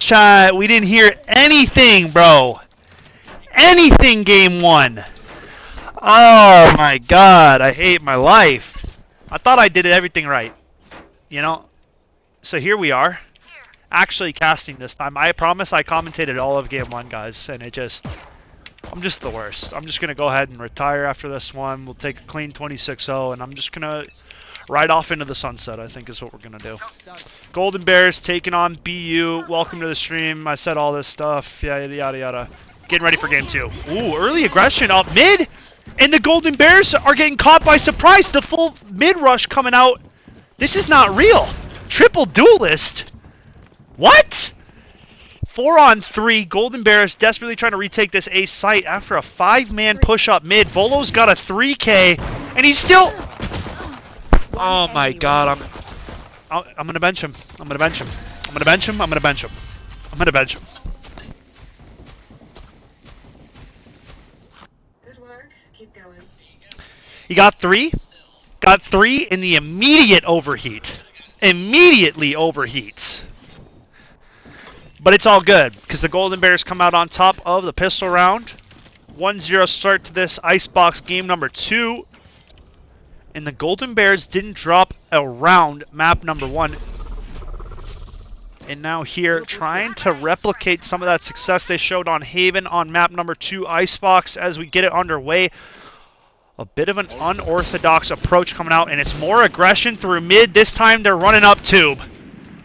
chat. We didn't hear anything, bro. Anything game 1. Oh my god, I hate my life. I thought I did everything right. You know? So here we are. Actually casting this time. I promise I commentated all of game 1, guys, and I'm just the worst. I'm just going to go ahead and retire after this one. We'll take a clean 26-0, and I'm just going to ride off into the sunset, I think is what we're going to do. Golden Bears taking on BU. Welcome to the stream. I said all this stuff. Yada, yada, yada. Getting ready for game 2. Ooh, early aggression up mid. And the Golden Bears are getting caught by surprise. The full mid rush coming out. This is not real. Triple duelist. What? 4-on-3. Golden Bears desperately trying to retake this A site after a 5-man push up mid. Volo's got a 3K. And he's still... Oh my god, I'm gonna bench him. I'm gonna bench him. I'm gonna bench him. I'm gonna bench him. I'm gonna bench him. Good work. Keep going. He got 3. Got 3 in the immediate overheat. Immediately overheats. But it's all good, because the Golden Bears come out on top of the pistol round. 1-0 start to this Icebox game number 2. And the Golden Bears didn't drop around map number 1. And now here, trying to replicate some of that success they showed on Haven on map number 2, Icebox, as we get it underway. A bit of an unorthodox approach coming out, and it's more aggression through mid. This time they're running up tube.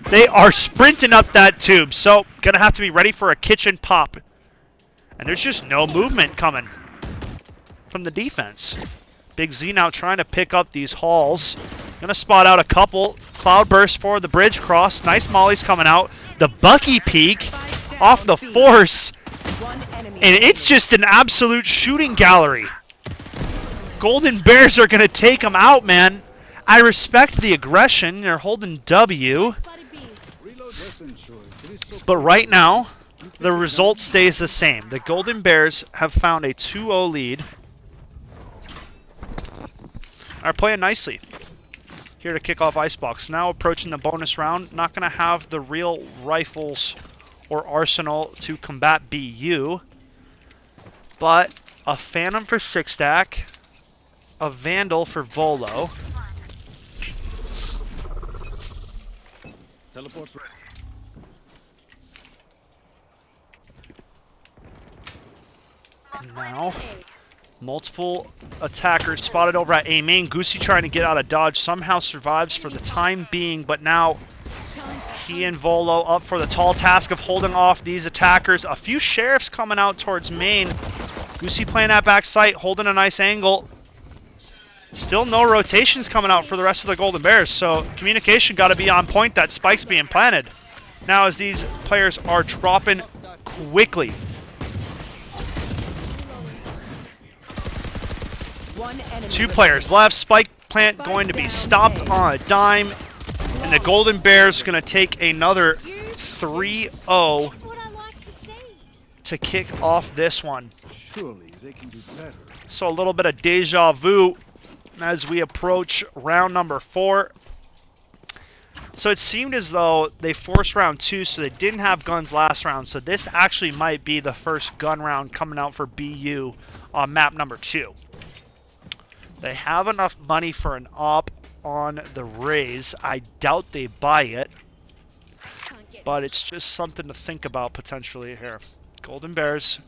They are sprinting up that tube, so gonna have to be ready for a kitchen pop. And there's just no movement coming from the defense. Big Z now trying to pick up these hauls. Gonna spot out a couple. Cloudburst for the bridge cross. Nice mollies coming out. The Bucky peek off the force. And it's just an absolute shooting gallery. Golden Bears are gonna take them out, man. I respect the aggression. They're holding W. But right now, the result stays the same. The Golden Bears have found a 2-0 lead. Are playing nicely. Here to kick off Icebox. Now approaching the bonus round. Not going to have the real rifles or arsenal to combat BU. But a Phantom for 6-stack. A Vandal for Volo. Teleport's ready. And now... multiple attackers spotted over at A main. Goosey trying to get out of dodge. Somehow survives for the time being, but now he and Volo up for the tall task of holding off these attackers. A few sheriffs coming out towards main. Goosey playing that back site, holding a nice angle. Still no rotations coming out for the rest of the Golden Bears, so communication got to be on point. That spike's being planted. Now as these players are dropping quickly. Two players left. Spike plant going to be stopped on a dime. And the Golden Bears going to take another 3-0 to kick off this one. Surely they can do better. So a little bit of deja vu as we approach round number 4. So it seemed as though they forced round 2, so they didn't have guns last round. So this actually might be the first gun round coming out for BU on map number 2. They have enough money for an op on the Rays. I doubt they buy it, but it's just something to think about potentially here. Golden Bears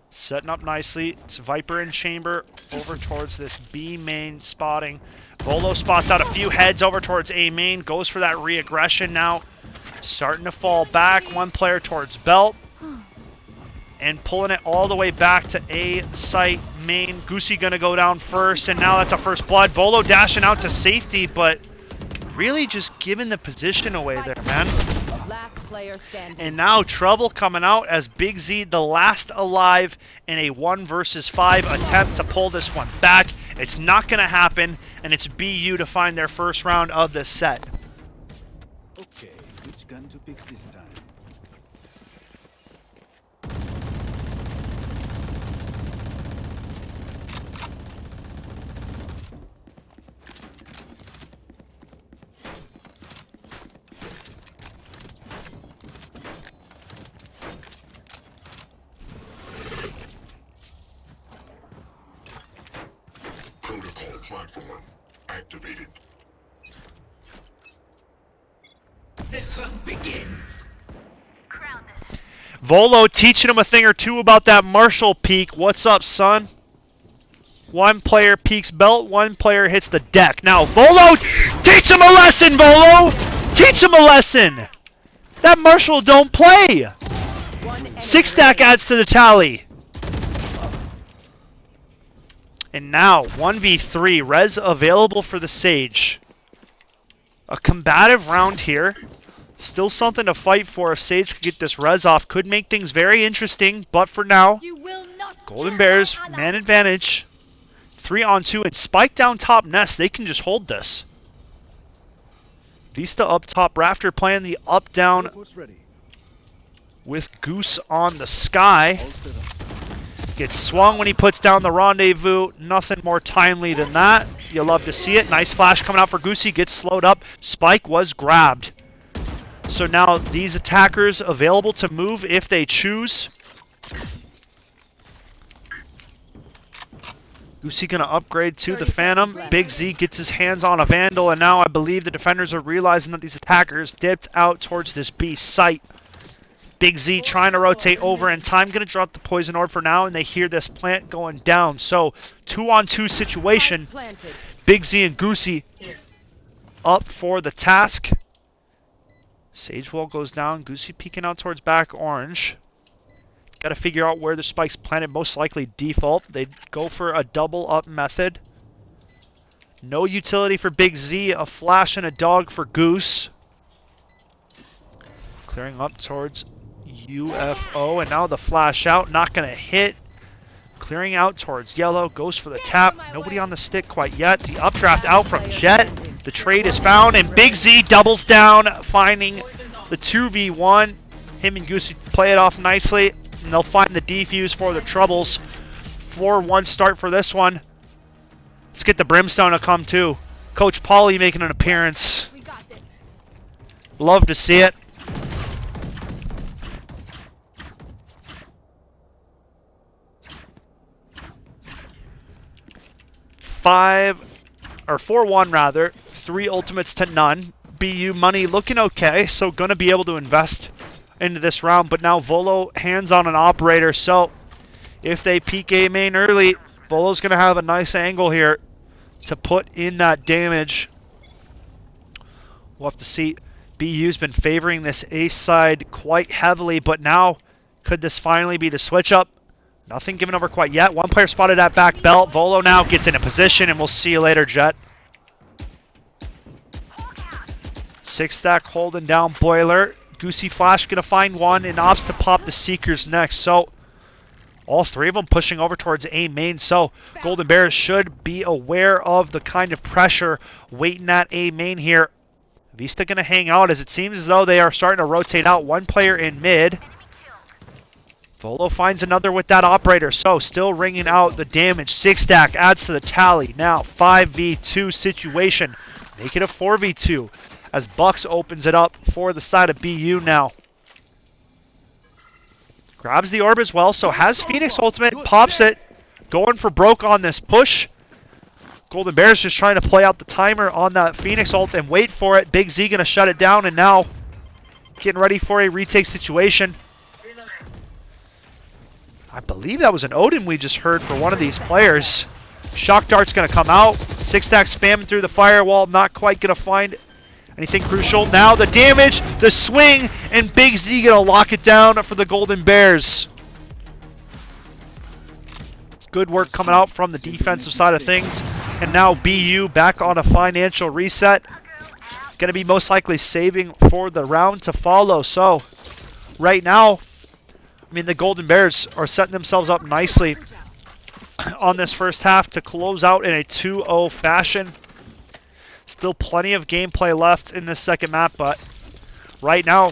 setting up nicely. It's Viper in chamber over towards this B main spotting. Volo spots out a few heads over towards A main. Goes for that re-aggression now. Starting to fall back. One player towards belt. And pulling it all the way back to A site main. Goosey gonna go down first, and now that's a first blood. Volo dashing out to safety, but really just giving the position away there, man. Last player standing. And now trouble coming out as Big Z, the last alive in a 1 versus 5 attempt to pull this one back. It's not gonna happen, and it's BU to find their first round of this set. Okay, which gun to pick this time? Platform activated. Volo teaching him a thing or two about that Marshall peek. What's up, son? One player peeks belt, one player hits the deck. Now, Volo, teach him a lesson, Volo! Teach him a lesson! That Marshall don't play! 6-stack adds to the tally. And now, 1v3, res available for the Sage. A combative round here. Still something to fight for if Sage could get this res off. Could make things very interesting, but for now, Golden Bears, man advantage. 3-on-2 and Spike down top nest. They can just hold this. Vista up top, Rafter playing the up-down with Goose on the sky. Gets swung when he puts down the rendezvous. Nothing more timely than that. You'll love to see it. Nice flash coming out for Goosey. Gets slowed up. Spike was grabbed. So now these attackers available to move if they choose. Goosey gonna upgrade to the Phantom. Big Z gets his hands on a Vandal, and now I believe the defenders are realizing that these attackers dipped out towards this B site. Big Z trying to rotate over in time, gonna drop the Poison Orb for now, and they hear this plant going down. So 2-on-2 situation. Big Z and Goosey up for the task. Sage wall goes down. Goosey peeking out towards back orange. Got to figure out where the spike's planted. Most likely default. They'd go for a double up method. No utility for Big Z. A flash and a dog for Goose. Clearing up towards UFO. And now the flash out. Not going to hit. Clearing out towards yellow. Goes for the tap. Nobody on the stick quite yet. The updraft out from Jet. The trade is found. And Big Z doubles down. Finding the 2v1. Him and Goosey play it off nicely. And they'll find the defuse for the troubles. 4-1 start for this one. Let's get the Brimstone to come too. Coach Pauly making an appearance. Love to see it. Five or 4-1 rather. 3 ultimates to none. BU money looking okay, so gonna be able to invest into this round, but now Volo hands on an operator, so if they peek A main early, Volo's going to have a nice angle here to put in that damage. We'll have to see. BU's been favoring this ace side quite heavily, but now could this finally be the switch up? Nothing given over quite yet. One player spotted at back belt. Volo now gets in a position, and we'll see you later, Jet. 6-stack holding down Boiler. Goosey Flash going to find one and opts to pop the Seekers next. So all 3 of them pushing over towards A main. So Golden Bears should be aware of the kind of pressure waiting at A main here. Vista going to hang out as it seems as though they are starting to rotate out. One player in mid. Volo finds another with that operator. So still ringing out the damage. 6-stack adds to the tally. Now 5v2 situation. Make it a 4v2. As Bucks opens it up for the side of BU now. Grabs the orb as well, so has Phoenix ultimate, pops it. Going for broke on this push. Golden Bears just trying to play out the timer on that Phoenix ult and wait for it. Big Z gonna shut it down, and now getting ready for a retake situation. I believe that was an Odin we just heard for one of these players. Shock Dart's gonna come out. 6-stack spamming through the firewall, not quite gonna find anything crucial. Now the damage, the swing, and Big Z gonna lock it down for the Golden Bears. Good work coming out from the defensive side of things. And now BU back on a financial reset. Gonna be most likely saving for the round to follow. So right now, I mean, the Golden Bears are setting themselves up nicely on this first half to close out in a 2-0 fashion. Still plenty of gameplay left in this second map, but right now,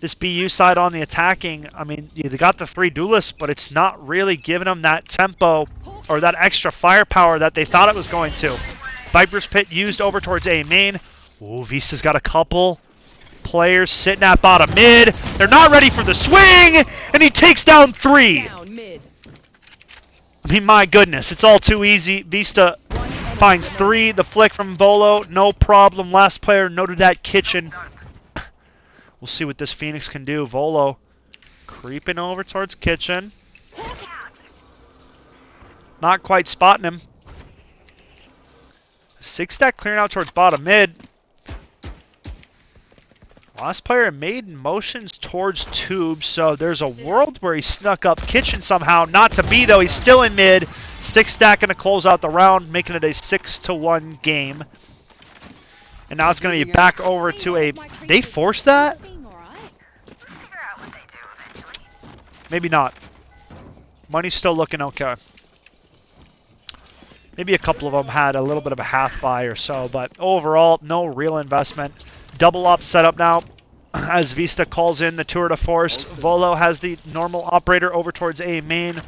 this BU side on the attacking, I mean, they got the 3 duelists, but it's not really giving them that tempo or that extra firepower that they thought it was going to. Viper's Pit used over towards A main. Ooh, Vista's got a couple players sitting at bottom mid. They're not ready for the swing, and he takes down 3. I mean, my goodness, it's all too easy. Vista Finds 3. The flick from Volo. No problem. Last player noted at kitchen. We'll see what this Phoenix can do. Volo creeping over towards kitchen. Not quite spotting him. 6-stack clearing out towards bottom mid. Last player made motions towards tube, so there's a world where he snuck up kitchen somehow. Not to be, though. He's still in mid. 6-stack going to close out the round, making it a 6-1 game. And now it's going to be back over to a... They forced that? Maybe not. Money's still looking okay. Maybe a couple of them had a little bit of a half buy or so, but overall, no real investment. Double op setup now as Vista calls in the tour de force. Volo has the normal operator over towards A main.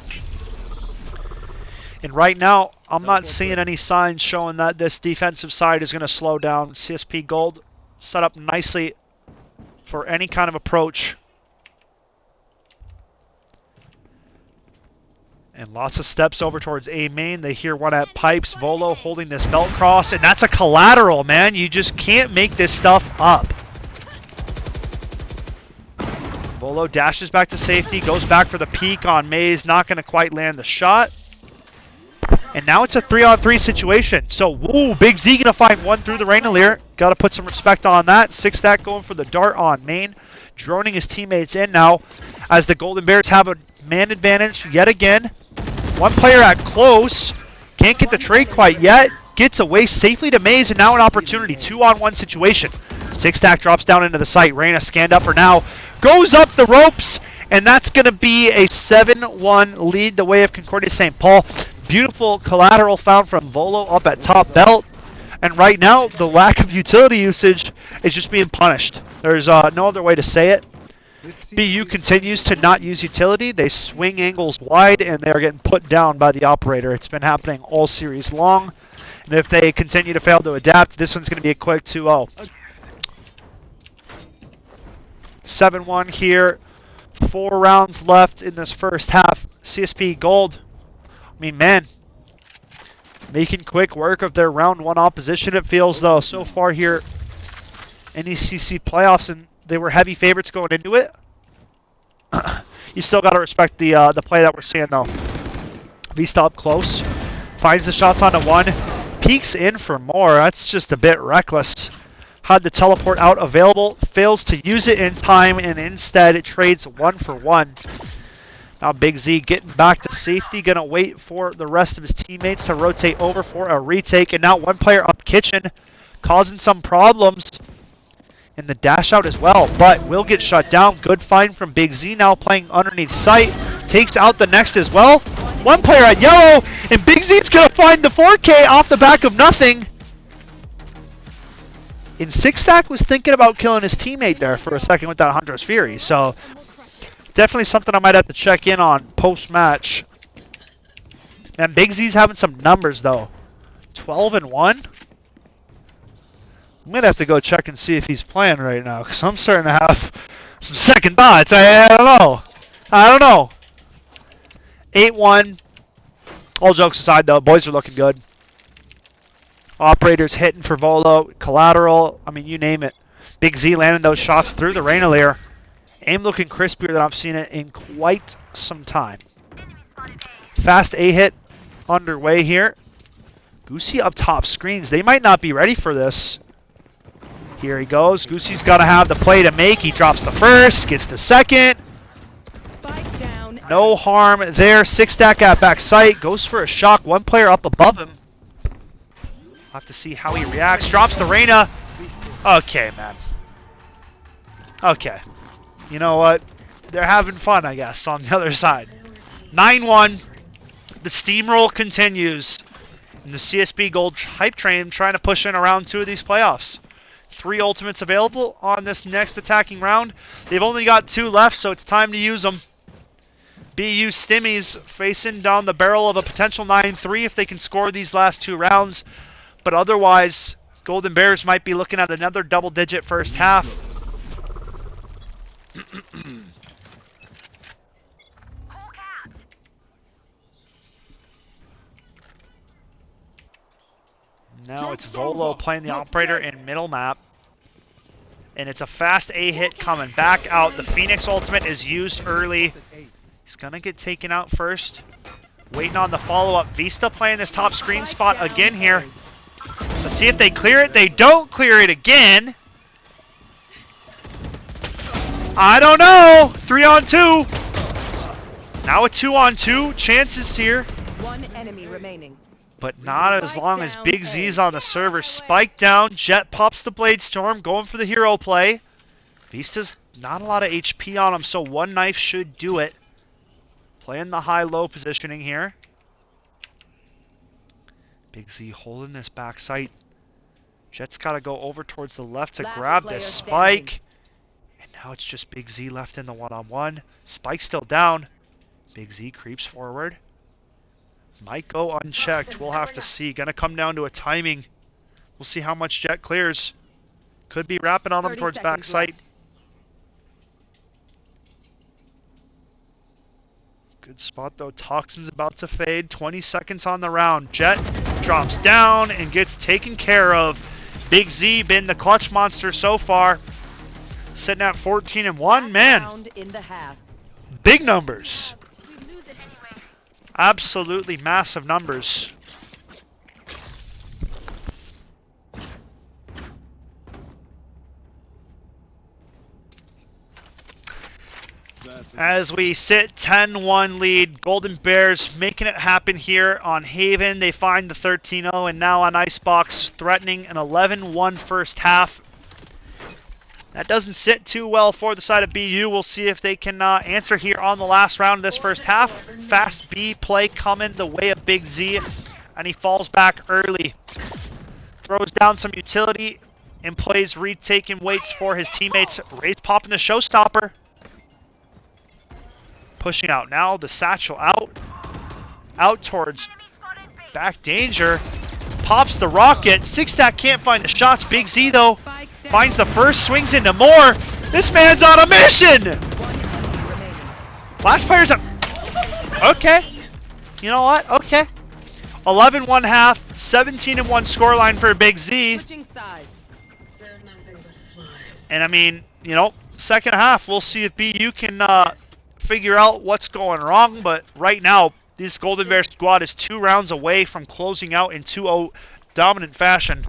And right now, I'm not seeing any signs showing that this defensive side is going to slow down. CSP Gold set up nicely for any kind of approach. And lots of steps over towards A main. They hear one at pipes. Volo holding this belt cross. And that's a collateral, man. You just can't make this stuff up. Volo dashes back to safety. Goes back for the peek on Maze. Not going to quite land the shot. And now it's a 3-on-3 situation. So, woo, Big Z going to find one through the Rainalier. Got to put some respect on that. 6-stack going for the dart on main. Droning his teammates in now as the Golden Bears have a man advantage yet again. One player at close. Can't get the trade quite yet. Gets away safely to Maze, and now an opportunity. 2-on-1 situation. 6-stack drops down into the site. Reyna scanned up for now. Goes up the ropes, and that's going to be a 7-1 lead the way of Concordia St. Paul. Beautiful collateral found from Volo up at top belt. And right now, the lack of utility usage is just being punished. There's no other way to say it. BU continues to not use utility. They swing angles wide, and they are getting put down by the operator. It's been happening all series long. And if they continue to fail to adapt, this one's going to be a quick 2-0. 7-1 here. 4 rounds left in this first half. CSP Gold. I mean, man, making quick work of their round 1 opposition, it feels, though, so far here. NECC playoffs, and they were heavy favorites going into it. You still got to respect the play that we're seeing, though. Vista up close. Finds the shots onto one. Peeks in for more. That's just a bit reckless. Had the teleport out available. Fails to use it in time, and instead it trades 1-for-1. Now Big Z getting back to safety. Going to wait for the rest of his teammates to rotate over for a retake. And now one player up kitchen, causing some problems in the dash out as well. But will get shut down. Good find from Big Z now playing underneath sight. Takes out the next as well. One player at yellow. And Big Z's going to find the 4K off the back of nothing. And 6-stack was thinking about killing his teammate there for a second with that Hunter's Fury. So definitely something I might have to check in on post-match. Man, Big Z's having some numbers, though. 12-1? I'm going to have to go check and see if he's playing right now, because I'm starting to have some second thoughts. I don't know. 8-1. All jokes aside, though, boys are looking good. Operators hitting for Volo. Collateral. I mean, you name it. Big Z landing those shots through the Rainalier. Aim looking crispier than I've seen it in quite some time. Fast A hit underway here. Goosey up top screens. They might not be ready for this. Here he goes. Goosey's got to have the play to make. He drops the first, gets the second. Spike down. No harm there. 6-stack at back sight. Goes for a shock. One player up above him. We'll have to see how he reacts. Drops the Reyna. Okay, man. Okay. You know what? They're having fun, I guess, on the other side. 9-1. The steamroll continues. And the CSP Gold hype train trying to push in around 2 of these playoffs. 3 ultimates available on this next attacking round. They've only got 2 left, so it's time to use them. BU Stimmies facing down the barrel of a potential 9-3 if they can score these last 2 rounds. But otherwise, Golden Bears might be looking at another double-digit first half. Now it's Volo playing the operator in middle map. And it's a fast A hit coming back out. The Phoenix ultimate is used early. He's going to get taken out first. Waiting on the follow-up. Vista playing this top screen spot again here. Let's see if they clear it. They don't clear it again. I don't know. 3-on-2. Now a 2-on-2. Chances here. One enemy remaining. But not as long as Big Z's on the server. Spike down. Jet pops the Blade Storm. Going for the hero play. Vista's not a lot of HP on him, so one knife should do it. Playing the high-low positioning here. Big Z holding this back sight. Jet's got to go over towards the left to grab this spike. And now it's just Big Z left in the one-on-one. Spike's still down. Big Z creeps forward. Might go unchecked. We'll have to see. Gonna come down to a timing. We'll see how much Jet clears. Could be wrapping on him towards back sight. Good spot though. Toxin's about to fade. 20 seconds on the round. Jet drops down and gets taken care of. Big Z been the clutch monster so far. Sitting at 14-1. Man, big numbers. Absolutely massive numbers. As we sit 10-1 lead, Golden Bears making it happen here on Haven. They find the 13-0 and now on Icebox threatening an 11-1 first half. That doesn't sit too well for the side of BU. We'll see if they can answer here on the last round of this first half. Fast B play coming the way of Big Z, and he falls back early. Throws down some utility and plays retake and waits for his teammates. Ray's popping the showstopper. Pushing out now, the satchel out towards back danger. Pops the rocket. Six Stack can't find the shots. Big Z though finds the first, swings into more. This man's on a mission. Last player's up. Okay. You know what? Okay. 11-1 half, 17-1 scoreline for Big Z. And I mean, you know, second half, we'll see if BU can figure out what's going wrong. But right now, this Golden Bear squad is 2 rounds away from closing out in 2-0 dominant fashion.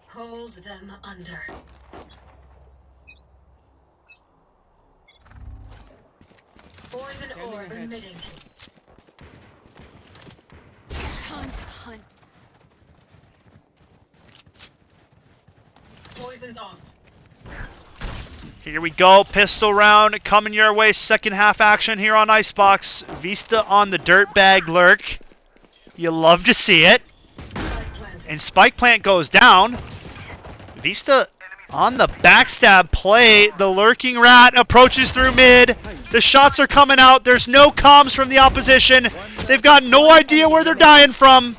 Hold them under. Poison orb emitting. Time to hunt. Poison's off. Here we go, pistol round coming your way. Second half action here on Icebox. Vista on the dirtbag lurk. You love to see it. And Spike Plant goes down. Vista on the backstab play. The lurking rat approaches through mid. The shots are coming out. There's no comms from the opposition. They've got no idea where they're dying from.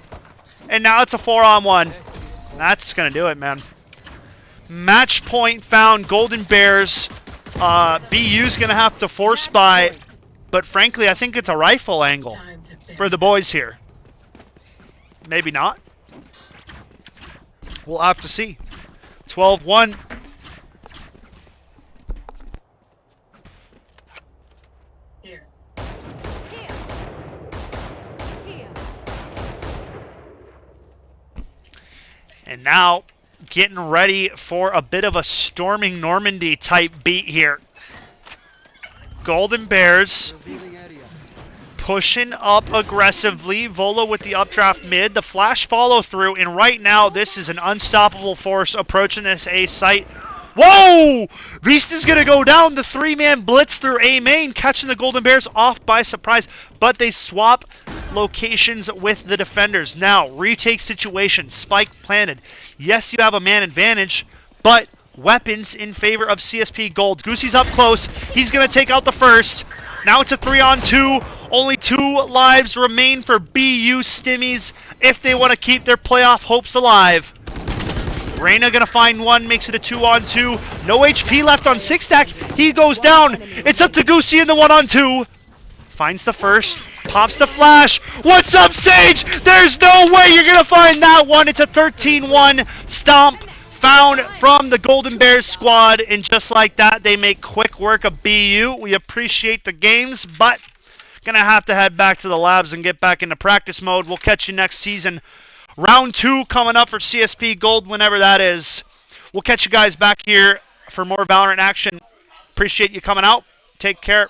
And now it's a 4-on-1. That's going to do it, man. Match point found. Golden Bears. BU's going to have to force buy. But frankly, I think it's a rifle angle for the boys here. Maybe not. We'll have to see. 12-1. Here. And now getting ready for a bit of a storming Normandy type beat here. Golden Bears pushing up aggressively. Volo with the updraft mid. The flash follow through. And right now, this is an unstoppable force approaching this A site. Whoa! Vista's going to go down. The 3-man blitz through A main, catching the Golden Bears off by surprise. But they swap locations with the defenders. Now, retake situation. Spike planted. Yes, you have a man advantage, but weapons in favor of CSP Gold. Goosey's up close. He's going to take out the first. Now it's a 3-on-2. Only 2 lives remain for BU Stimmies if they want to keep their playoff hopes alive. Reyna going to find one, makes it a 2-on-2. No HP left on 6-stack. He goes down. It's up to Goosey in the 1-on-2. Finds the first. Pops the flash. What's up, Sage? There's no way you're going to find that one. It's a 13-1 stomp found from the Golden Bears squad. And just like that, they make quick work of BU. We appreciate the games, but going to have to head back to the labs and get back into practice mode. We'll catch you next season. Round 2 coming up for CSP Gold whenever that is. We'll catch you guys back here for more Valorant action. Appreciate you coming out. Take care.